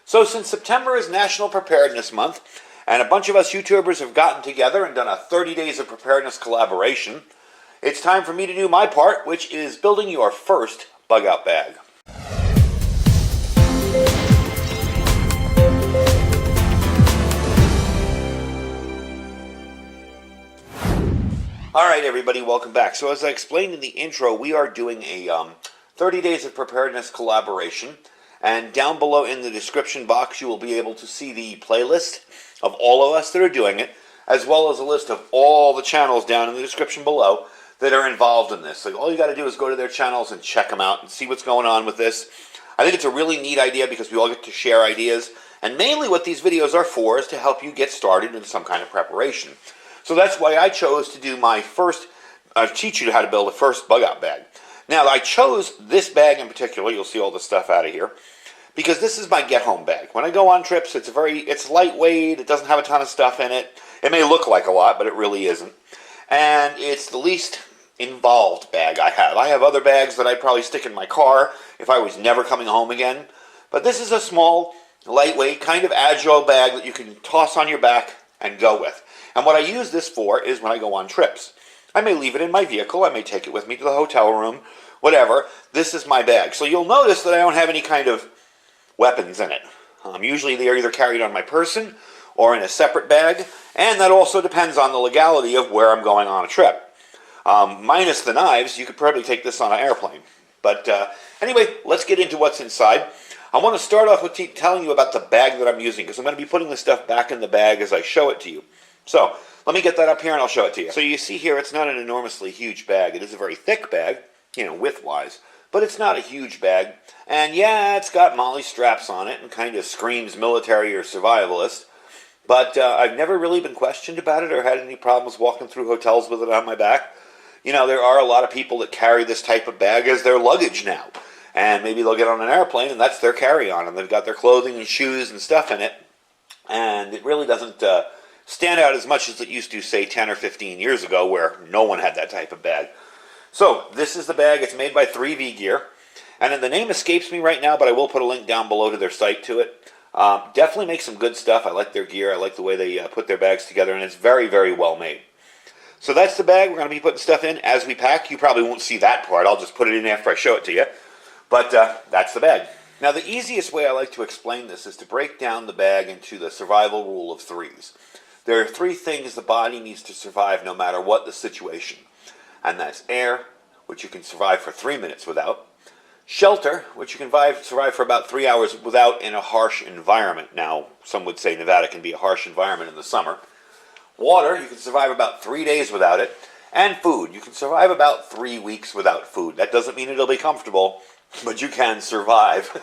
So since September is National Preparedness Month, and a bunch of us YouTubers have gotten together and done a 30 days of preparedness collaboration, it's time for me to do my part, which is building your first bug out bag. Alright everybody, welcome back. So as I explained in the intro, we are doing a 30 days of preparedness collaboration. And down below in the description box, you will be able to see the playlist of all of us that are doing it, as well as a list of all the channels down in the description below that are involved in this. So all you got to do is go to their channels and check them out and see what's going on with this. I think it's a really neat idea because we all get to share ideas. And mainly what these videos are for is to help you get started in some kind of preparation. So that's why I chose to do my first, teach you how to build a first bug out bag. Now, I chose this bag in particular, you'll see all the stuff out of here, because this is my get-home bag. When I go on trips, it's lightweight, it doesn't have a ton of stuff in it. It may look like a lot, but it really isn't. And it's the least involved bag I have. I have other bags that I'd probably stick in my car if I was never coming home again. But this is a small, lightweight, kind of agile bag that you can toss on your back and go with. And what I use this for is when I go on trips. I may leave it in my vehicle, I may take it with me to the hotel room, whatever. This is my bag. So you'll notice that I don't have any kind of weapons in it. Usually they are either carried on my person or in a separate bag, and that also depends on the legality of where I'm going on a trip. Minus the knives, you could probably take this on an airplane. But anyway, let's get into what's inside. I want to start off with telling you about the bag that I'm using, because I'm going to be putting this stuff back in the bag as I show it to you. So, let me get that up here and I'll show it to you. So you see here, it's not an enormously huge bag. It is a very thick bag, you know, width-wise, but it's not a huge bag. And yeah, it's got MOLLE straps on it and kind of screams military or survivalist. But I've never really been questioned about it or had any problems walking through hotels with it on my back. You know, there are a lot of people that carry this type of bag as their luggage now. And maybe they'll get on an airplane and that's their carry-on. And they've got their clothing and shoes and stuff in it. And it really doesn't stand out as much as it used to, say, 10 or 15 years ago, where no one had that type of bag. So, this is the bag. It's made by 3V Gear. And then the name escapes me right now, but I will put a link down below to their site to it. Definitely make some good stuff. I like their gear. I like the way they put their bags together, and it's very, very well made. So that's the bag. We're going to be putting stuff in as we pack. You probably won't see that part. I'll just put it in after I show it to you. But that's the bag. Now, the easiest way I like to explain this is to break down the bag into the survival rule of threes. There are three things the body needs to survive no matter what the situation. And that's air, which you can survive for 3 minutes without. Shelter, which you can survive for about 3 hours without in a harsh environment. Now, some would say Nevada can be a harsh environment in the summer. Water, you can survive about 3 days without it. And food, you can survive about 3 weeks without food. That doesn't mean it'll be comfortable, but you can survive.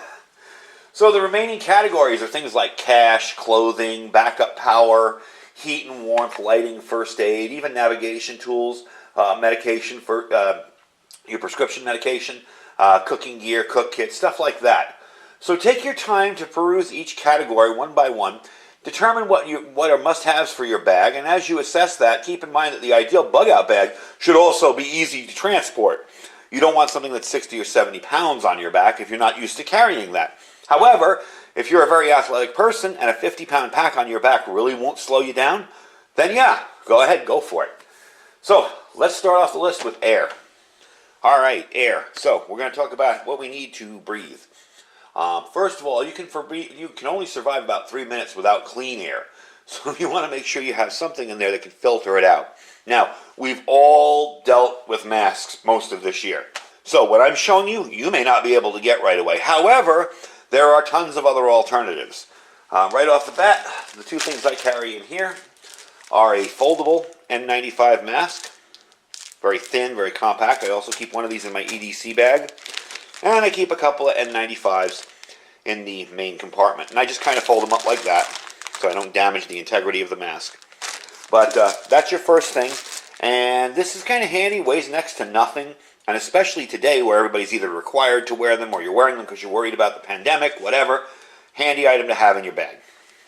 So the remaining categories are things like cash, clothing, backup power, heat and warmth, lighting, first aid, even navigation tools, medication for your prescription medication, cooking gear, cook kits, stuff like that. So take your time to peruse each category one by one, determine what are must-haves for your bag, and as you assess that, keep in mind that the ideal bug-out bag should also be easy to transport. You don't want something that's 60 or 70 pounds on your back if you're not used to carrying that. However, if you're a very athletic person and a 50-pound pack on your back really won't slow you down, then yeah, go ahead, go for it. So, let's start off the list with air. Alright, air. So, we're going to talk about what we need to breathe. First of all, you can only survive about 3 minutes without clean air. So you want to make sure you have something in there that can filter it out. Now, we've all dealt with masks most of this year. So what I'm showing you, you may not be able to get right away. However, there are tons of other alternatives. Right off the bat, the two things I carry in here are a foldable N95 mask. Very thin, very compact. I also keep one of these in my EDC bag. And I keep a couple of N95s in the main compartment. And I just kind of fold them up like that so I don't damage the integrity of the mask. But that's your first thing. And this is kind of handy, weighs next to nothing. And especially today where everybody's either required to wear them or you're wearing them because you're worried about the pandemic, whatever. Handy item to have in your bag.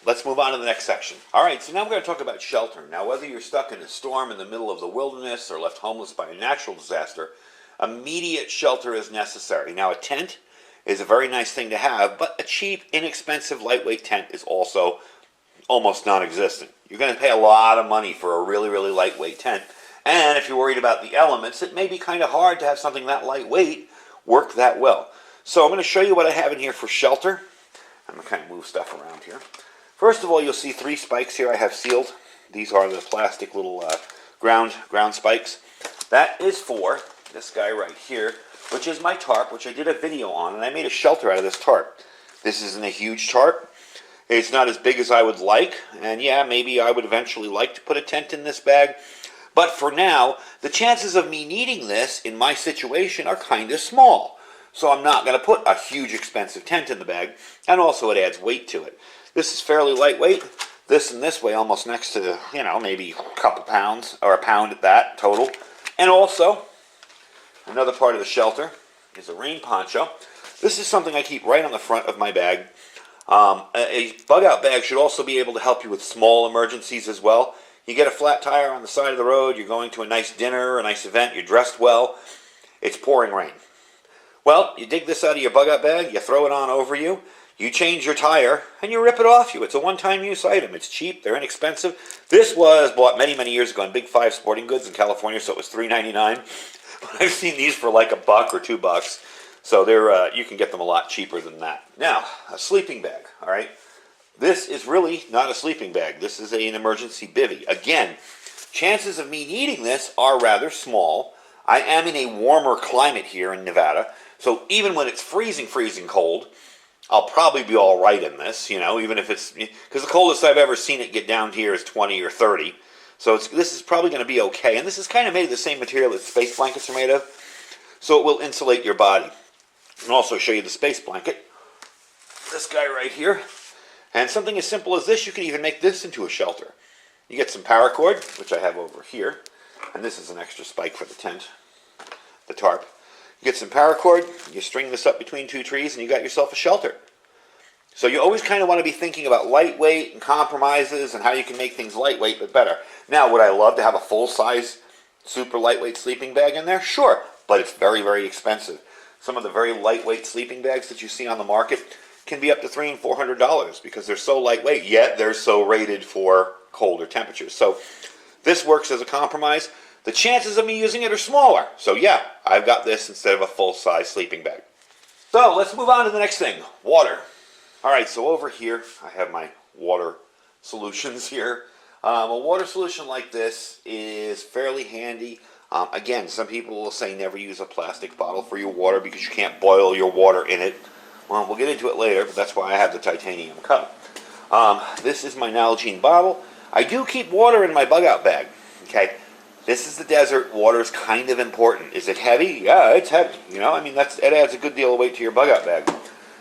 Let's move on to the next section. Alright, so now we're going to talk about shelter. Now whether you're stuck in a storm in the middle of the wilderness or left homeless by a natural disaster, immediate shelter is necessary. Now a tent is a very nice thing to have, but a cheap, inexpensive, lightweight tent is also almost non-existent. You're going to pay a lot of money for a really, really lightweight tent, and if you're worried about the elements, it may be kind of hard to have something that lightweight work that well. So I'm going to show you what I have in here for shelter. I'm going to kind of move stuff around here. First of all, you'll see 3 spikes here I have sealed. These are the plastic little ground spikes. That is for this guy right here, which is my tarp, which I did a video on, and I made a shelter out of this tarp. This isn't a huge tarp. It's not as big as I would like, and yeah, maybe I would eventually like to put a tent in this bag. But for now, the chances of me needing this in my situation are kind of small. So I'm not going to put a huge expensive tent in the bag, and also it adds weight to it. This is fairly lightweight. This and this weigh almost next to, maybe a couple pounds, or a pound at that total. And also, another part of the shelter is a rain poncho. This is something I keep right on the front of my bag. A bug-out bag should also be able to help you with small emergencies as well. You get a flat tire on the side of the road, you're going to a nice dinner, a nice event, you're dressed well, it's pouring rain. Well, you dig this out of your bug-out bag, you throw it on over you, you change your tire, and you rip it off you. It's a one-time use item. It's cheap, they're inexpensive. This was bought many, many years ago in Big 5 Sporting Goods in California, so it was $3.99. But I've seen these for like $1 or $2. So they're you can get them a lot cheaper than that. Now, a sleeping bag, all right? This is really not a sleeping bag. This is an emergency bivvy. Again, chances of me needing this are rather small. I am in a warmer climate here in Nevada, so even when it's freezing cold, I'll probably be all right in this, even if it's, because the coldest I've ever seen it get down here is 20 or 30. So this is probably going to be okay. And this is kind of made of the same material that space blankets are made of, so it will insulate your body. And also show you the space blanket. This guy right here. And something as simple as this, you can even make this into a shelter. You get some paracord, which I have over here. And this is an extra spike for the tent, the tarp. You get some paracord, you string this up between 2 trees, and you got yourself a shelter. So you always kind of want to be thinking about lightweight and compromises and how you can make things lightweight but better. Now, would I love to have a full-size, super lightweight sleeping bag in there? Sure, but it's very, very expensive. Some of the very lightweight sleeping bags that you see on the market can be up to $300 and $400 because they're so lightweight, yet they're so rated for colder temperatures. So this works as a compromise. The chances of me using it are smaller. So yeah, I've got this instead of a full-size sleeping bag. So let's move on to the next thing, water. All right, so over here I have my water solutions here. A water solution like this is fairly handy. Again, some people will say never use a plastic bottle for your water because you can't boil your water in it. Well, we'll get into it later, but that's why I have the titanium cup. This is my Nalgene bottle. I do keep water in my bug-out bag. Okay, this is the desert. Water is kind of important. Is it heavy? Yeah, it's heavy. It adds a good deal of weight to your bug-out bag.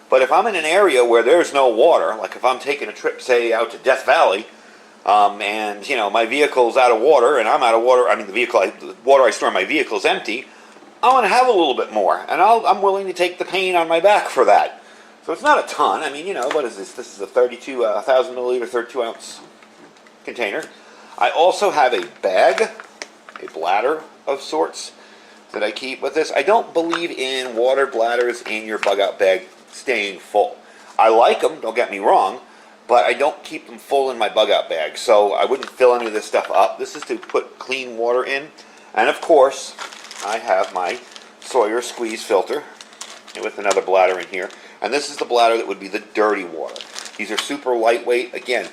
But if I'm in an area where there's no water, like if I'm taking a trip, say, out to Death Valley, and my vehicle's out of water, and I'm out of water. The water I store in my vehicle is empty. I want to have a little bit more, and I'm willing to take the pain on my back for that. So it's not a ton. What is this? This is a 1,000 milliliter, 32 ounce container. I also have a bag, a bladder of sorts that I keep with this. I don't believe in water bladders in your bug-out bag staying full. I like them, don't get me wrong, but I don't keep them full in my bug-out bag, so I wouldn't fill any of this stuff up. This is to put clean water in, and of course, I have my Sawyer squeeze filter with another bladder in here, and this is the bladder that would be the dirty water. These are super lightweight. Again,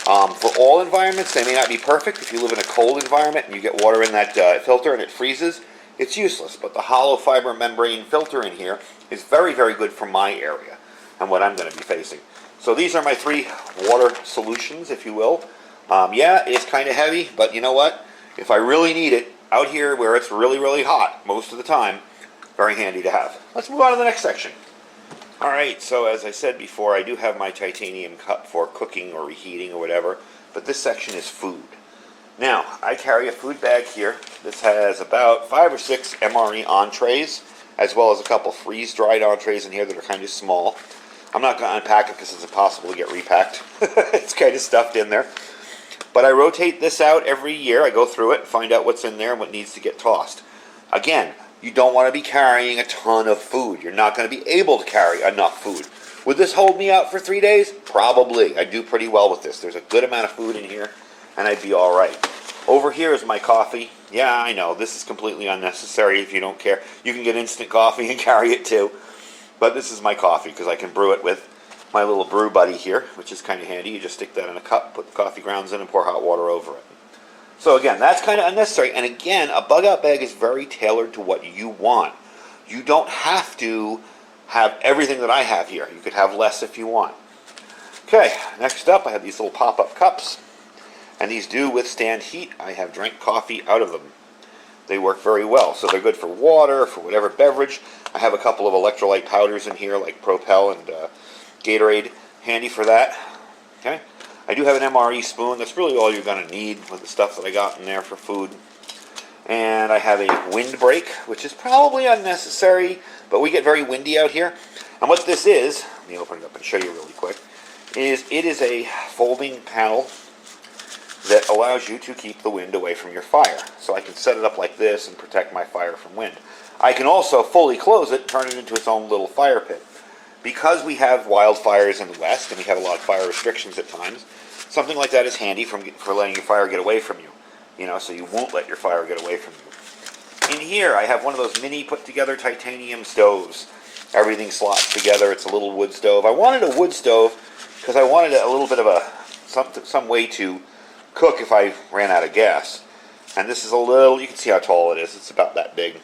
for all environments, they may not be perfect. If you live in a cold environment and you get water in that filter and it freezes, it's useless, but the hollow fiber membrane filter in here is very, very good for my area and what I'm going to be facing. So these are my 3 water solutions, if you will. Yeah, it's kind of heavy, but you know what? If I really need it, out here where it's really, really hot most of the time, very handy to have. Let's move on to the next section. Alright, so as I said before, I do have my titanium cup for cooking or reheating or whatever, but this section is food. Now, I carry a food bag here. This has about 5 or 6 MRE entrees, as well as a couple freeze-dried entrees in here that are kind of small. I'm not going to unpack it because it's impossible to get repacked. It's kind of stuffed in there. But I rotate this out every year. I go through it and find out what's in there and what needs to get tossed. Again, You don't want to be carrying a ton of food. You're not going to be able to carry enough food. Would this hold me out for 3 days? Probably. I do pretty well with this. There's a good amount of food in here, and I'd be all right. Over here is my coffee. Yeah, I know, this is completely unnecessary if you don't care. You can get instant coffee and carry it too. But this is my coffee because I can brew it with my little brew buddy here, which is kind of handy. You just stick that in a cup, put the coffee grounds in, and pour hot water over it. So again, that's kind of unnecessary. And again, a bug out bag is very tailored to what you want. You don't have to have everything that I have here. You could have less if you want. Okay, next up I have these little pop-up cups. And these do withstand heat. I have drank coffee out of them. They work very well. So they're good for water, for whatever beverage. I have a couple of electrolyte powders in here, like Propel and Gatorade, handy for that. Okay. I do have an MRE spoon. That's really all you're going to need with the stuff that I got in there for food. And I have a windbreak, which is probably unnecessary, but we get very windy out here. And what this is, let me open it up and show you really quick, is it is a folding panel that allows you to keep the wind away from your fire. So I can set it up like this and protect my fire from wind. I can also fully close it, turn it into its own little fire pit. Because we have wildfires in the West, and we have a lot of fire restrictions at times, something like that is handy for letting your fire get away from you. You know, so you won't let your fire get away from you. In here, I have one of those mini put-together titanium stoves. Everything slots together. It's a little wood stove. I wanted a wood stove because I wanted a little bit of some way to cook if I ran out of gas. And this is a little, you can see how tall it is. It's about that big,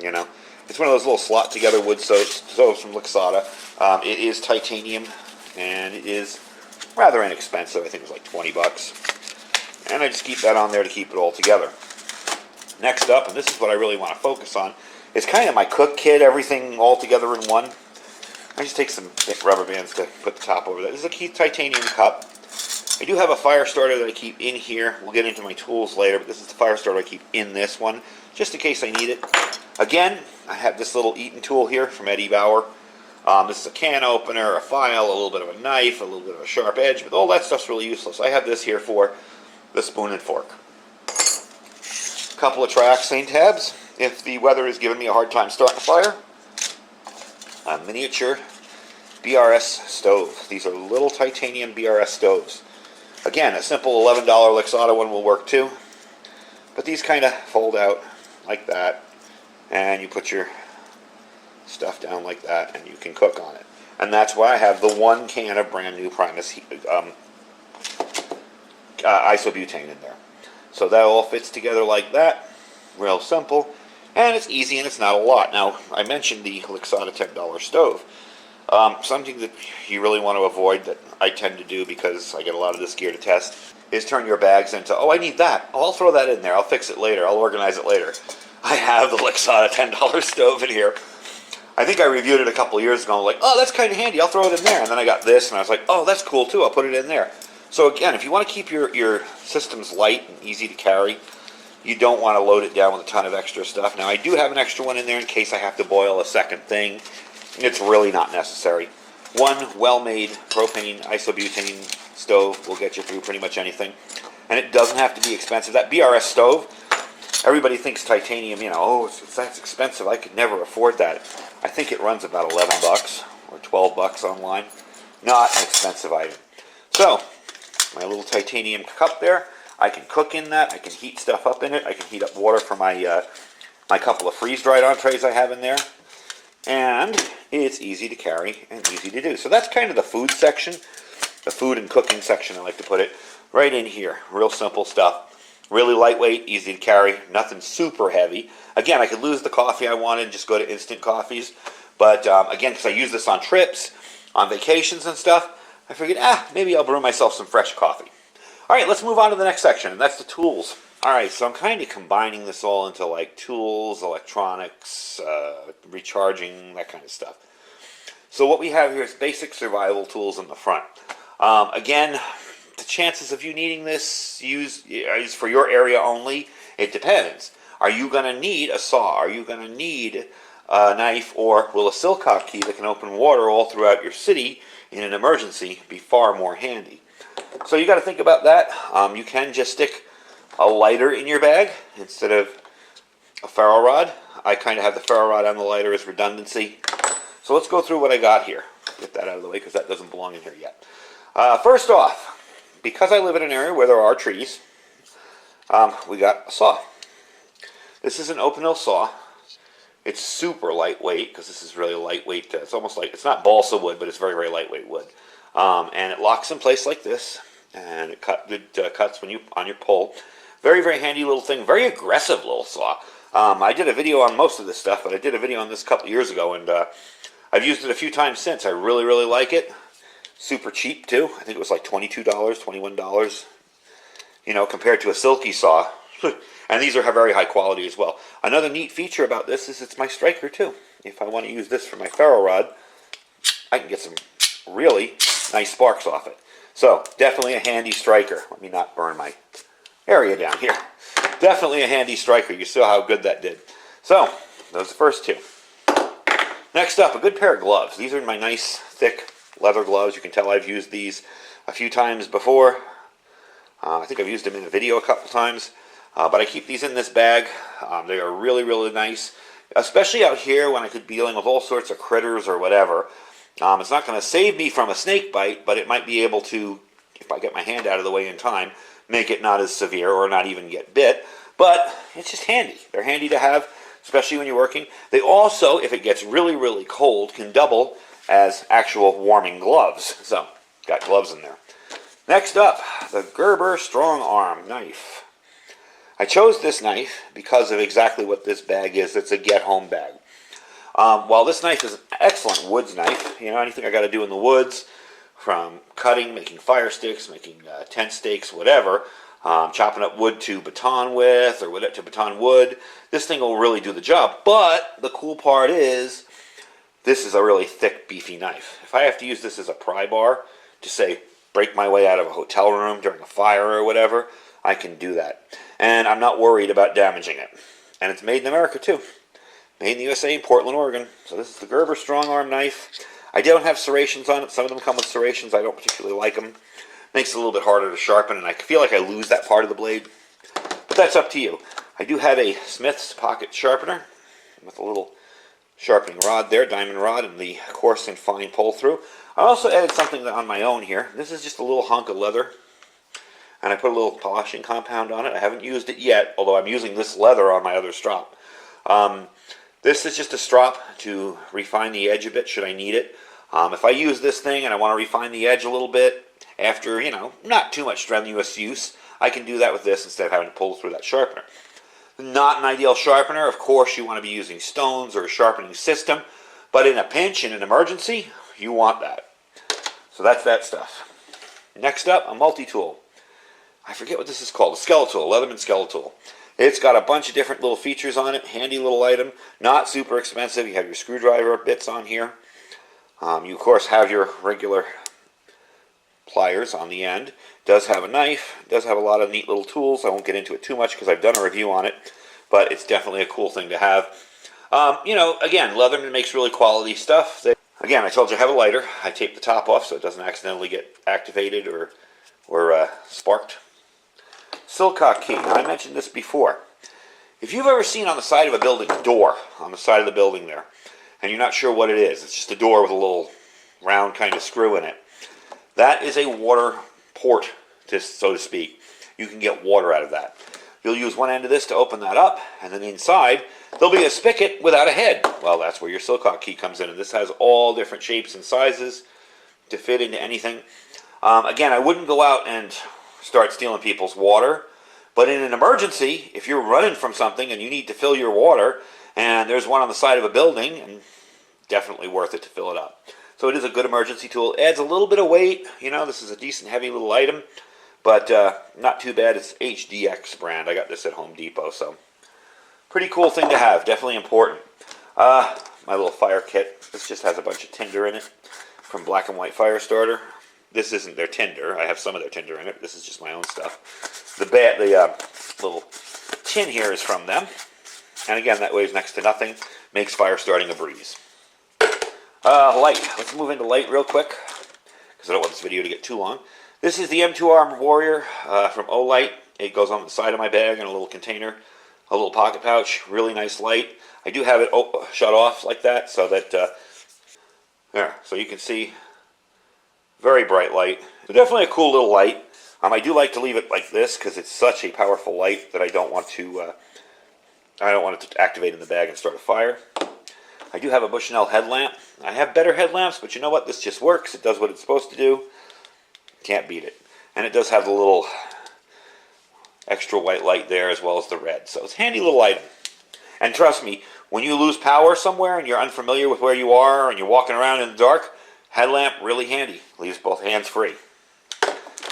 you know. It's one of those little slot-together wood stoves from Luxottica. It is titanium, and it is rather inexpensive. I think it was like 20 bucks. And I just keep that on there to keep it all together. Next up, and this is what I really want to focus on, is kind of my cook kit, everything all together in one. I just take some rubber bands to put the top over that. This is a Keith titanium cup. I do have a fire starter that I keep in here. We'll get into my tools later, but this is the fire starter I keep in this one, just in case I need it. Again, I have this little eating tool here from Eddie Bauer. This is a can opener, a file, a little bit of a knife, a little bit of a sharp edge, but all that stuff's really useless. I have this here for the spoon and fork. A couple of Triaxane tabs if the weather is giving me a hard time starting a fire. A miniature BRS stove. These are little titanium BRS stoves. Again, a simple $11 Luxottica one will work too. But these kind of fold out like that. And you put your stuff down like that and you can cook on it. And that's why I have the one can of brand new Primus isobutane in there. So that all fits together like that. Real simple. And it's easy and it's not a lot. Now, I mentioned the Luxottica $10 stove. Something that you really want to avoid that I tend to do because I get a lot of this gear to test is turn your bags into, oh, I need that. Oh, I'll throw that in there. I'll fix it later. I'll organize it later. I have the Luxottica $10 stove in here. I think I reviewed it a couple of years ago. I'm like, oh, that's kind of handy. I'll throw it in there. And then I got this, and I was like, oh, that's cool, too. I'll put it in there. So, again, if you want to keep your systems light and easy to carry, you don't want to load it down with a ton of extra stuff. Now, I do have an extra one in there in case I have to boil a second thing. It's really not necessary. One well-made propane isobutane stove will get you through pretty much anything. And it doesn't have to be expensive. That BRS stove, everybody thinks titanium, you know, oh, that's expensive. I could never afford that. I think it runs about 11 bucks or 12 bucks online. Not an expensive item. So, my little titanium cup there. I can cook in that. I can heat stuff up in it. I can heat up water for my my couple of freeze-dried entrees I have in there. And it's easy to carry and easy to do. So that's kind of the food section, the food and cooking section, I like to put it, right in here. Real simple stuff. Really lightweight, easy to carry, nothing super heavy. Again, I could lose the coffee I wanted and just go to instant coffees. But again, because I use this on trips, on vacations and stuff, I figured, maybe I'll brew myself some fresh coffee. All right, let's move on to the next section, and that's the tools. All right, so I'm kind of combining this all into like tools, electronics, recharging, that kind of stuff. So what we have here is basic survival tools in the front. Again, the chances of you needing this is for your area only. It depends. Are you going to need a saw? Are you going to need a knife? Or will a Silicone Key that can open water all throughout your city in an emergency be far more handy? So you got to think about that. You can just stick a lighter in your bag instead of a ferro rod. I kind of have the ferro rod on the lighter as redundancy. So let's go through what I got here. Get that out of the way because that doesn't belong in here yet. First off, because I live in an area where there are trees, we got a saw. This is an open-mill saw. It's super lightweight because this is really lightweight. It's almost like, it's not balsa wood, but it's very, very lightweight wood. And it locks in place like this, and it cuts when on your pull. Very, very handy little thing. Very aggressive little saw. I did a video on most of this stuff, but I did a video on this a couple years ago, and I've used it a few times since. I really, really like it. Super cheap, too. I think it was like $22, $21, you know, compared to a silky saw. And these are very high quality as well. Another neat feature about this is it's my striker, too. If I want to use this for my ferro rod, I can get some really nice sparks off it. So, definitely a handy striker. Let me not burn my area down here. Definitely a handy striker. You saw how good that did. So, those are the first two. Next up, a good pair of gloves. These are my nice, thick leather gloves. You can tell I've used these a few times before. I think I've used them in a video a couple times. But I keep these in this bag. They are really, really nice. Especially out here when I could be dealing with all sorts of critters or whatever. It's not going to save me from a snake bite, but it might be able to, if I get my hand out of the way in time, make it not as severe or not even get bit. But it's just handy. They're handy to have, especially when you're working. They also, if it gets really, really cold, can double as actual warming gloves. So, got gloves in there. Next up, the Gerber Strong Arm knife. I chose this knife because of exactly what this bag is. It's a get-home bag. While this knife is an excellent woods knife, you know, anything I got to do in the woods, from cutting, making fire sticks, making tent stakes, whatever, chopping up wood to baton with, or to baton wood, this thing will really do the job. But the cool part is, this is a really thick, beefy knife. If I have to use this as a pry bar to, say, break my way out of a hotel room during a fire or whatever, I can do that. And I'm not worried about damaging it. And it's made in America, too. Made in the USA, Portland, Oregon. So this is the Gerber Strong Arm knife. I don't have serrations on it. Some of them come with serrations. I don't particularly like them. Makes it a little bit harder to sharpen, and I feel like I lose that part of the blade. But that's up to you. I do have a Smith's pocket sharpener with a little sharpening rod there, diamond rod, and the coarse and fine pull through. I also added something on my own here. This is just a little hunk of leather, and I put a little polishing compound on it. I haven't used it yet, although I'm using this leather on my other strop. This is just a strop to refine the edge a bit should I need it. If I use this thing and I want to refine the edge a little bit after, you know, not too much strenuous use, I can do that with this instead of having to pull through that sharpener. Not an ideal sharpener. Of course, you want to be using stones or a sharpening system, but in a pinch, in an emergency, you want that. So that's that stuff. Next up, a multi-tool. I forget what this is called. A Skeletal, Leatherman Skeletal. It's got a bunch of different little features on it. Handy little item. Not super expensive. You have your screwdriver bits on here. You, of course, have your regular pliers on the end. Does have a knife. Does have a lot of neat little tools. I won't get into it too much because I've done a review on it. But it's definitely a cool thing to have. You know, again, Leatherman makes really quality stuff. Again, I told you I have a lighter. I tape the top off so it doesn't accidentally get activated or sparked. Silicone Key. Now, I mentioned this before. If you've ever seen on the side of a building a door on the side of the building there, and you're not sure what it is, it's just a door with a little round kind of screw in it. That is a water port, so to speak. You can get water out of that. You'll use one end of this to open that up, and then inside there'll be a spigot without a head. Well, that's where your Silicone Key comes in, and this has all different shapes and sizes to fit into anything. Again, I wouldn't go out and start stealing people's water, but in an emergency, if you're running from something and you need to fill your water, and there's one on the side of a building, and definitely worth it to fill it up. So it is a good emergency tool. Adds a little bit of weight. You know, this is a decent heavy little item, but not too bad. It's HDX brand. I got this at Home Depot, so pretty cool thing to have. Definitely important. My little fire kit. This just has a bunch of tinder in it from Black and White Fire Starter. This isn't their tinder. I have some of their tinder in it. This is just my own stuff. The little tin here is from them. And again, that weighs next to nothing. Makes fire starting a breeze. Light. Let's move into light real quick, because I don't want this video to get too long. This is the M2 Arm Warrior from Olight. It goes on the side of my bag in a little container. a little pocket pouch, really nice light. I do have it shut off like that so that, there, so you can see, very bright light. So definitely a cool little light. I do like to leave it like this because it's such a powerful light that I don't want it to activate in the bag and start a fire. I do have a Bushnell headlamp. I have better headlamps, but you know what? This just works. It does what it's supposed to do. Can't beat it. And it does have the little extra white light there as well as the red. So it's a handy little item. And trust me, when you lose power somewhere and you're unfamiliar with where you are and you're walking around in the dark, headlamp, really handy. Leaves both hands free.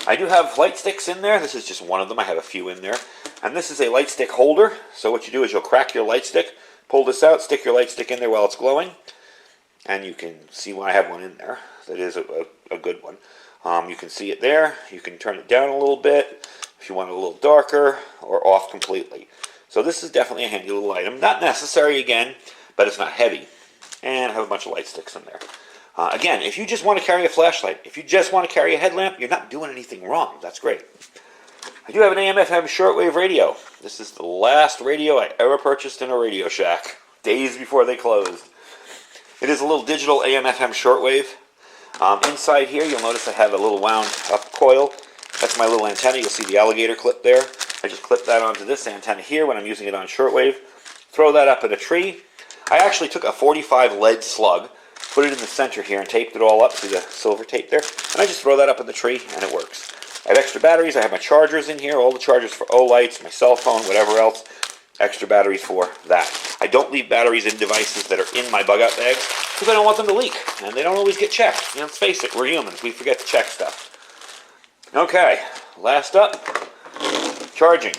I do have light sticks in there. This is just one of them. I have a few in there. And this is a light stick holder. So what you do is you'll crack your light stick, pull this out, stick your light stick in there while it's glowing. And you can see when I have one in there. That is a good one. You can see it there. You can turn it down a little bit if you want it a little darker or off completely. So this is definitely a handy little item. Not necessary again, but it's not heavy. And I have a bunch of light sticks in there. Again, if you just want to carry a flashlight, if you just want to carry a headlamp, you're not doing anything wrong. That's great. I do have an AM/FM shortwave radio. This is the last radio I ever purchased in a Radio Shack, days before they closed. It is a little digital AM/FM shortwave. Inside here, you'll notice I have a little wound up coil. That's my little antenna. You'll see the alligator clip there. I just clip that onto this antenna here when I'm using it on shortwave. Throw that up in a tree. I actually took a 45 lead slug, put it in the center here, and taped it all up. See the silver tape there? And I just throw that up in the tree, and it works. I have extra batteries. I have my chargers in here, all the chargers for O-lights, my cell phone, whatever else. Extra batteries for that. I don't leave batteries in devices that are in my bug-out bags because I don't want them to leak, and they don't always get checked. You know, let's face it, we're humans. We forget to check stuff. Okay, last up, charging.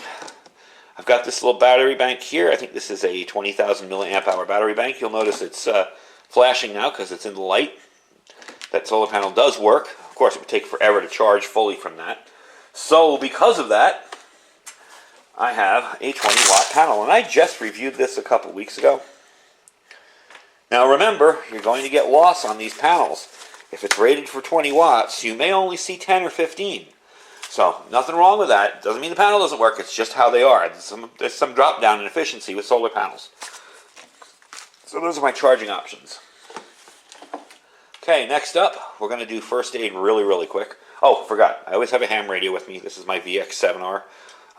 I've got this little battery bank here. I think this is a 20,000 milliamp hour battery bank. You'll notice it's flashing now because it's in the light. That solar panel does work. Of course, it would take forever to charge fully from that. So because of that, I have a 20-watt panel, and I just reviewed this a couple weeks ago. Now remember, you're going to get loss on these panels. If it's rated for 20 watts, you may only see 10 or 15. So nothing wrong with that. Doesn't mean the panel doesn't work, it's just how they are. There's some drop down in efficiency with solar panels. So those are my charging options. Okay, next up, we're going to do first aid really quick. Oh, forgot, I always have a ham radio with me. This is my VX7R.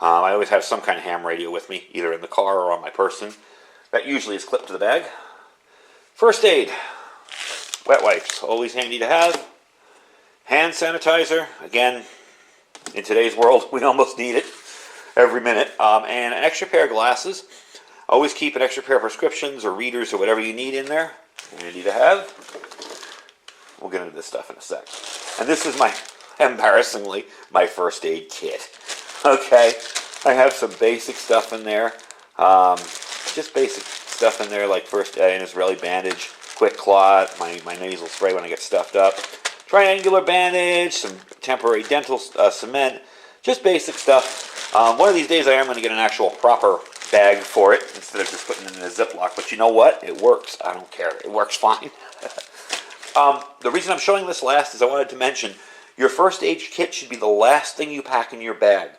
I always have some kind of ham radio with me, either in the car or on my person. That usually is clipped to the bag. First aid. Wet wipes, always handy to have. Hand sanitizer, again, in today's world, we almost need it every minute. And an extra pair of glasses. Always keep an extra pair of prescriptions or readers or whatever you need in there. Handy to have. We'll get into this stuff in a sec. And this is embarrassingly, my first aid kit. Okay, I have some basic stuff in there. Just basic stuff in there like first aid, an Israeli bandage, quick clot, my nasal spray when I get stuffed up, triangular bandage, some temporary dental cement, just basic stuff. One of these days I am going to get an actual proper bag for it instead of just putting it in a Ziploc. But you know what? It works. I don't care. It works fine. The reason I'm showing this last is I wanted to mention your first aid kit should be the last thing you pack in your bag.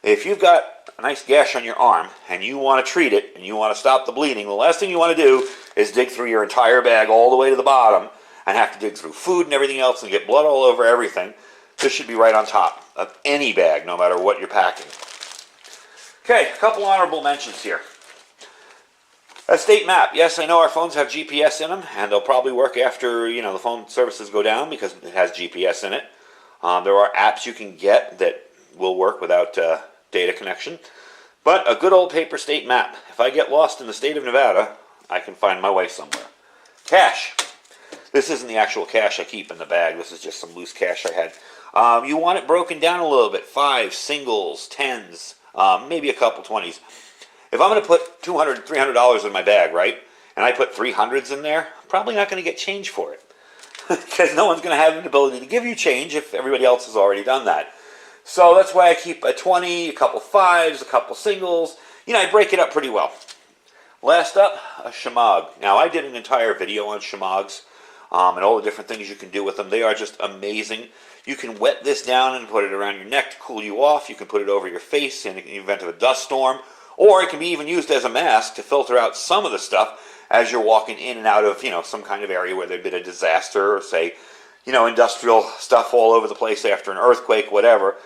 If you've got a nice gash on your arm and you want to treat it and you want to stop the bleeding, the last thing you want to do is dig through your entire bag all the way to the bottom and have to dig through food and everything else and get blood all over everything. This should be right on top of any bag, no matter what you're packing. Okay, a couple honorable mentions here. A state map. Yes, I know our phones have GPS in them, and they'll probably work after, the phone services go down because it has GPS in it. There are apps you can get that will work without data connection. But a good old paper state map. If I get lost in the state of Nevada, I can find my way somewhere. Cash. This isn't the actual cash I keep in the bag. This is just some loose cash I had. You want it broken down a little bit. 5 singles, 10s, maybe a couple 20s. If I'm going to put $200, $300 in my bag, right, and I put 300s in there, I'm probably not going to get change for it. Because no one's going to have an ability to give you change if everybody else has already done that. So that's why I keep a 20, a couple 5s, a couple singles. I break it up pretty well. Last up, a shemagh. Now, I did an entire video on shemaghs and all the different things you can do with them. They are just amazing. You can wet this down and put it around your neck to cool you off. You can put it over your face in the event of a dust storm. Or it can be even used as a mask to filter out some of the stuff as you're walking in and out of, some kind of area where there'd been a disaster, or say, industrial stuff all over the place after an earthquake, whatever.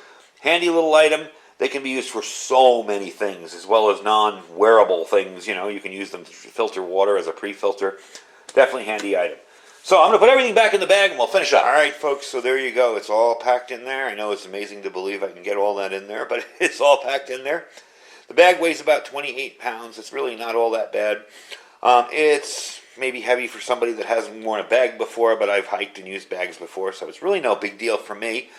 Handy little item. They can be used for so many things, as well as non-wearable things. You can use them to filter water as a pre-filter. Definitely handy item. So I'm going to put everything back in the bag and we'll finish up. All right, folks, so there you go. It's all packed in there. I know it's amazing to believe I can get all that in there, but it's all packed in there. The bag weighs about 28 pounds. It's really not all that bad. It's maybe heavy for somebody that hasn't worn a bag before, but I've hiked and used bags before, so it's really no big deal for me.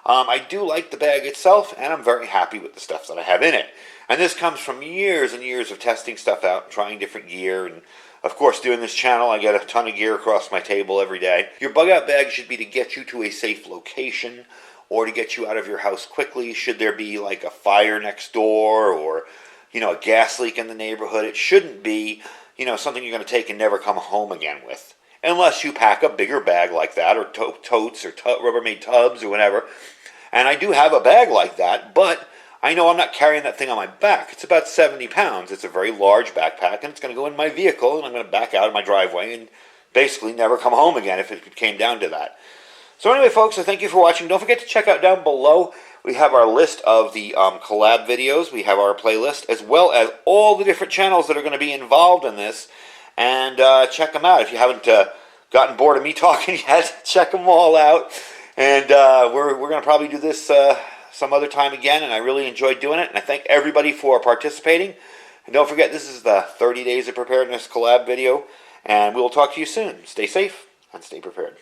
I do like the bag itself, and I'm very happy with the stuff that I have in it. And this comes from years and years of testing stuff out, trying different gear, and of course, doing this channel, I get a ton of gear across my table every day. Your bug out bag should be to get you to a safe location, or to get you out of your house quickly should there be like a fire next door, or a gas leak in the neighborhood. It shouldn't be something you're going to take and never come home again with, unless you pack a bigger bag like that, or totes, or Rubbermaid tubs, or whatever. And I do have a bag like that, but I know I'm not carrying that thing on my back. It's about 70 pounds. It's a very large backpack, and it's going to go in my vehicle, and I'm going to back out of my driveway and basically never come home again if it came down to that. So anyway, folks, I thank you for watching. Don't forget to check out down below. We have our list of the collab videos. We have our playlist, as well as all the different channels that are going to be involved in this. And check them out. If you haven't gotten bored of me talking yet, check them all out. And we're going to probably do this some other time again, and I really enjoyed doing it. And I thank everybody for participating. And don't forget, this is the 30 Days of Preparedness collab video. And we'll talk to you soon. Stay safe and stay prepared.